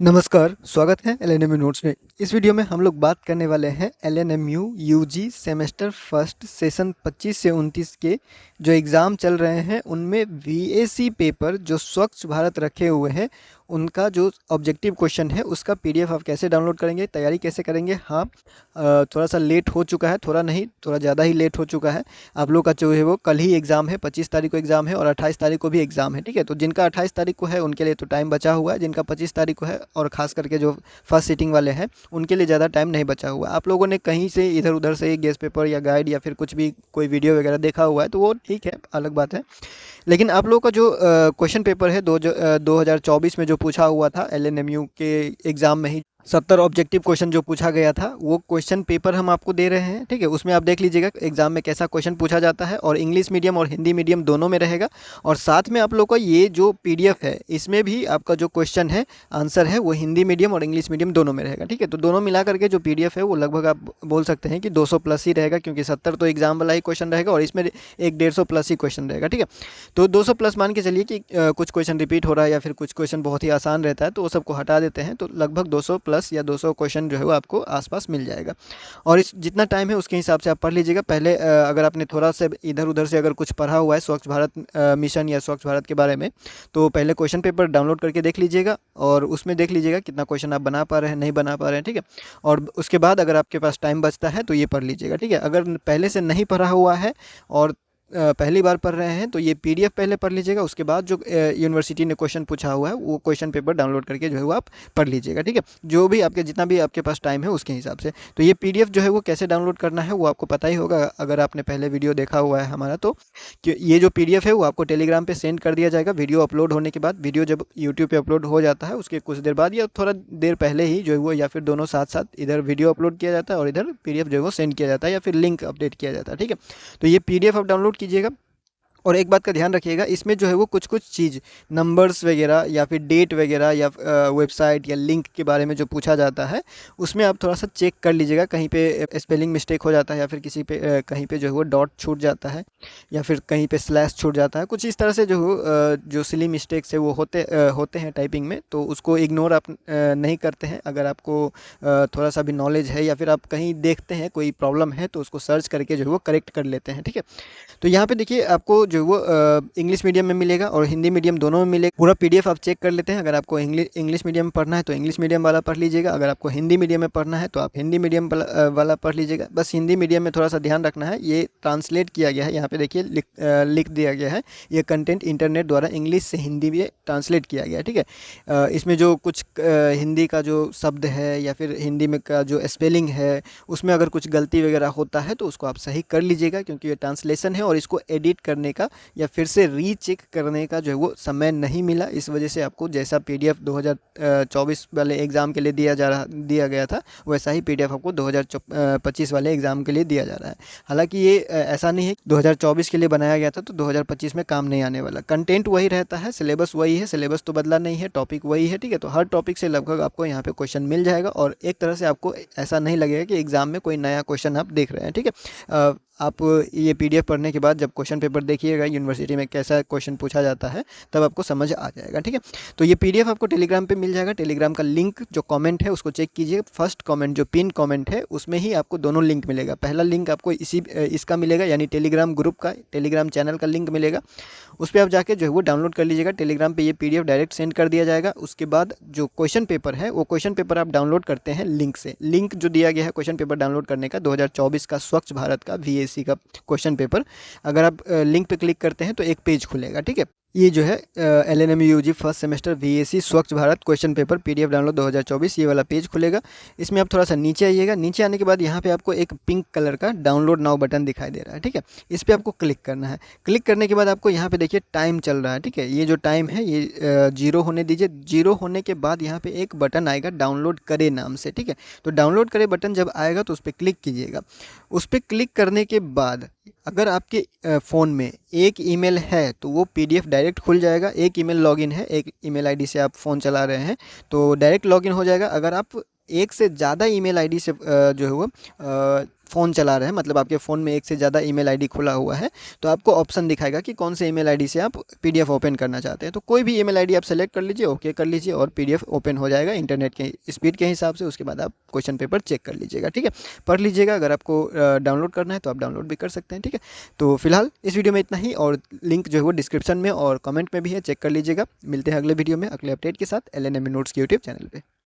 नमस्कार, स्वागत है एलएनएमयू नोट्स में। इस वीडियो में हम लोग बात करने वाले हैं LNMU UG semester first session 25 से 29 के जो एग्ज़ाम चल रहे हैं उनमें वीएसी पेपर जो स्वच्छ भारत रखे हुए हैं उनका जो ऑब्जेक्टिव क्वेश्चन है उसका पीडीएफ आप कैसे डाउनलोड करेंगे, तैयारी कैसे करेंगे। हाँ, थोड़ा सा लेट हो चुका है, थोड़ा नहीं थोड़ा ज़्यादा ही लेट हो चुका है। आप लोग का जो है वो कल ही एग्ज़ाम है, 25 तारीख को एग्ज़ाम है और 28 तारीख को भी एग्ज़ाम है, ठीक है। तो जिनका 28 तारीख को है उनके लिए तो टाइम बचा हुआ है, जिनका 25 तारीख को है और ख़ास करके जो फर्स्ट सीटिंग वाले हैं उनके लिए ज़्यादा टाइम नहीं बचा हुआ है। आप लोगों ने कहीं से इधर उधर से गेस्ट पेपर या गाइड या फिर कुछ भी कोई वीडियो वगैरह देखा हुआ है तो वो ठीक है, अलग बात है। लेकिन आप लोगों का जो क्वेश्चन पेपर है 2024 में जो पूछा हुआ था एलएनएमयू के एग्ज़ाम में ही 70 ऑब्जेक्टिव क्वेश्चन जो पूछा गया था वो क्वेश्चन पेपर हम आपको दे रहे हैं, ठीक है। उसमें आप देख लीजिएगा एग्जाम में कैसा क्वेश्चन पूछा जाता है और इंग्लिश मीडियम और हिंदी मीडियम दोनों में रहेगा। और साथ में आप लोग का ये जो पीडीएफ है इसमें भी आपका जो क्वेश्चन है आंसर है वो हिंदी मीडियम और इंग्लिश मीडियम दोनों में रहेगा, ठीक है। तो दोनों मिला करके जो पीडीएफ है वो लगभग आप बोल सकते हैं कि 200 प्लस ही रहेगा, क्योंकि 70 तो एग्जाम वाला ही क्वेश्चन रहेगा और इसमें एक 150 प्लस ही क्वेश्चन रहेगा, ठीक है। तो 200 प्लस मान के चलिए कि कुछ क्वेश्चन रिपीट हो रहा है या फिर कुछ क्वेश्चन बहुत ही आसान रहता है तो वो सबको हटा देते हैं, तो लगभग 200 प्लस या 200 क्वेश्चन जो है वो आपको आसपास मिल जाएगा। और इस जितना टाइम है उसके हिसाब से आप पढ़ लीजिएगा। पहले अगर आपने थोड़ा सा इधर उधर से अगर कुछ पढ़ा हुआ है स्वच्छ भारत मिशन या स्वच्छ भारत के बारे में तो पहले क्वेश्चन पेपर डाउनलोड करके देख लीजिएगा और उसमें देख लीजिएगा कितना क्वेश्चन आप बना पा रहे हैं, नहीं बना पा रहे हैं, ठीक है। और उसके बाद अगर आपके पास टाइम बचता है तो ये पढ़ लीजिएगा, ठीक है। अगर पहले से नहीं पढ़ा हुआ है और पहली बार पढ़ रहे हैं तो ये पीडीएफ पहले पढ़ लीजिएगा, उसके बाद जो यूनिवर्सिटी ने क्वेश्चन पूछा हुआ है वो क्वेश्चन पेपर डाउनलोड करके जो है वो आप पढ़ लीजिएगा, ठीक है। जो भी आपके जितना भी आपके पास टाइम है उसके हिसाब से। तो ये पीडीएफ जो है वो कैसे डाउनलोड करना है वो आपको पता ही होगा अगर आपने पहले वीडियो देखा हुआ है हमारा। तो कि ये जो पीडीएफ है वो आपको टेलीग्राम पे सेंड कर दिया जाएगा वीडियो अपलोड होने के बाद। वीडियो जब यूट्यूब पे अपलोड हो जाता है उसके कुछ देर बाद या थोड़ा देर पहले ही जो है वो या फिर दोनों साथ साथ इधर वीडियो अपलोड किया जाता है और इधर पीडीएफ जो है वो सेंड किया जाता है या फिर लिंक अपडेट किया जाता है, ठीक है। तो ये पीडीएफ आप डाउनलोड कीजिएगा। और एक बात का ध्यान रखिएगा, इसमें जो है वो कुछ कुछ चीज़ नंबर्स वगैरह या फिर डेट वगैरह या वेबसाइट या लिंक के बारे में जो पूछा जाता है उसमें आप थोड़ा सा चेक कर लीजिएगा। कहीं पे स्पेलिंग मिस्टेक हो जाता है या फिर किसी पे कहीं पे जो है वो डॉट छूट जाता है या फिर कहीं पे स्लैश छूट जाता है, कुछ इस तरह से जो सिली मिस्टेक्स है वो होते हैं टाइपिंग में, तो उसको इग्नोर आप नहीं करते हैं। अगर आपको थोड़ा सा भी नॉलेज है या फिर आप कहीं देखते हैं कोई प्रॉब्लम है तो उसको सर्च करके जो है वो करेक्ट कर लेते हैं, ठीक है। तो यहाँ पे देखिए आपको जो वो इंग्लिश मीडियम में मिलेगा और हिंदी मीडियम दोनों में मिलेगा। पूरा पीडीएफ आप चेक कर लेते हैं। अगर आपको इंग्लिश मीडियम में पढ़ना है तो इंग्लिश मीडियम वाला पढ़ लीजिएगा, अगर आपको हिंदी मीडियम में पढ़ना है तो आप हिंदी मीडियम वाला पढ़ लीजिएगा। बस हिंदी मीडियम में थोड़ा सा ध्यान रखना है, ये ट्रांसलेट किया गया है, यहाँ पे देखिए लिख दिया गया है ये कंटेंट इंटरनेट द्वारा इंग्लिश से हिंदी में ट्रांसलेट किया गया है, ठीक है। इसमें जो कुछ हिंदी का जो शब्द है या फिर हिंदी में का जो स्पेलिंग है उसमें अगर कुछ गलती वगैरह होता है तो उसको आप सही कर लीजिएगा, क्योंकि ये ट्रांसलेशन है और इसको एडिट करने का या फिर से रीचेक करने का जो है वो समय नहीं मिला। इस वजह से आपको जैसा पीडीएफ 2024 वाले एग्ज़ाम के लिए दिया गया था वैसा ही पीडीएफ आपको 2025 वाले एग्ज़ाम के लिए दिया जा रहा है। हालांकि ये ऐसा नहीं है 2024 के लिए बनाया गया था तो 2025 में काम नहीं आने वाला। कंटेंट वही रहता है, सिलेबस वही है, सिलेबस तो बदला नहीं है, टॉपिक वही है, ठीक है। तो हर टॉपिक से लगभग आपको यहाँ पे क्वेश्चन मिल जाएगा और एक तरह से आपको ऐसा नहीं लगेगा कि एग्ज़ाम में कोई नया क्वेश्चन आप देख रहे हैं, ठीक है। आप ये पीडीएफ पढ़ने के बाद जब क्वेश्चन पेपर देखिएगा यूनिवर्सिटी में कैसा क्वेश्चन पूछा जाता है तब आपको समझ आ जाएगा, ठीक है। तो ये पीडीएफ आपको टेलीग्राम पे मिल जाएगा। टेलीग्राम का लिंक जो कमेंट है उसको चेक कीजिए। फर्स्ट कमेंट जो पिन कमेंट है उसमें ही आपको दोनों लिंक मिलेगा। पहला लिंक आपको इसका मिलेगा यानी टेलीग्राम ग्रुप का, टेलीग्राम चैनल का लिंक मिलेगा, उस पर आप जाके जो है वो डाउनलोड कर लीजिएगा। टेलीग्राम पे ये पीडीएफ डायरेक्ट सेंड कर दिया जाएगा। उसके बाद जो क्वेश्चन पेपर है वो क्वेश्चन पेपर आप डाउनलोड करते हैं लिंक से। लिंक जो दिया गया है क्वेश्चन पेपर डाउनलोड करने का 2024 का स्वच्छ भारत का वीएसी का क्वेश्चन पेपर, अगर आप लिंक पे क्लिक करते हैं तो एक पेज खुलेगा, ठीक है। ये जो है LNMU UG first semester VAC Swachh Bharat question paper PDF download 2024 ये वाला पेज खुलेगा। इसमें आप थोड़ा सा नीचे आइएगा। नीचे आने के बाद यहाँ पे आपको एक पिंक कलर का डाउनलोड नाउ बटन दिखाई दे रहा है, ठीक है। इस पर आपको क्लिक करना है। क्लिक करने के बाद आपको यहाँ पे देखिए टाइम चल रहा है, ठीक है। ये जो टाइम है ये 0 होने दीजिए। 0 होने के बाद यहाँ पे एक बटन आएगा डाउनलोड करे नाम से, ठीक है। तो डाउनलोड करे बटन जब आएगा तो उस पर क्लिक कीजिएगा। उस पर क्लिक करने के बाद अगर आपके फ़ोन में एक ईमेल है तो वो पीडीएफ डायरेक्ट खुल जाएगा। एक ईमेल लॉगिन है, एक ईमेल आईडी से आप फ़ोन चला रहे हैं तो डायरेक्ट लॉगिन हो जाएगा। अगर आप एक से ज़्यादा ईमेल आईडी से जो है वो फ़ोन चला रहे हैं, मतलब आपके फ़ोन में एक से ज़्यादा ईमेल आईडी खुला हुआ है, तो आपको ऑप्शन दिखाएगा कि कौन से ईमेल आईडी से आप पीडीएफ ओपन करना चाहते हैं। तो कोई भी ईमेल आईडी आप सेलेक्ट कर लीजिए, ओके कर लीजिए और पीडीएफ ओपन हो जाएगा इंटरनेट के स्पीड के हिसाब से। उसके बाद आप क्वेश्चन पेपर चेक कर लीजिएगा, ठीक है, पढ़ लीजिएगा। अगर आपको डाउनलोड करना है तो आप डाउनलोड भी कर सकते हैं, ठीक है। तो फिलहाल इस वीडियो में इतना ही, और लिंक जो है वो डिस्क्रिप्शन में और कमेंट में भी है, चेक कर लीजिएगा। मिलते हैं अगले वीडियो में अगले अपडेट के साथ LNME नोट्स के यूट्यूब चैनल पे।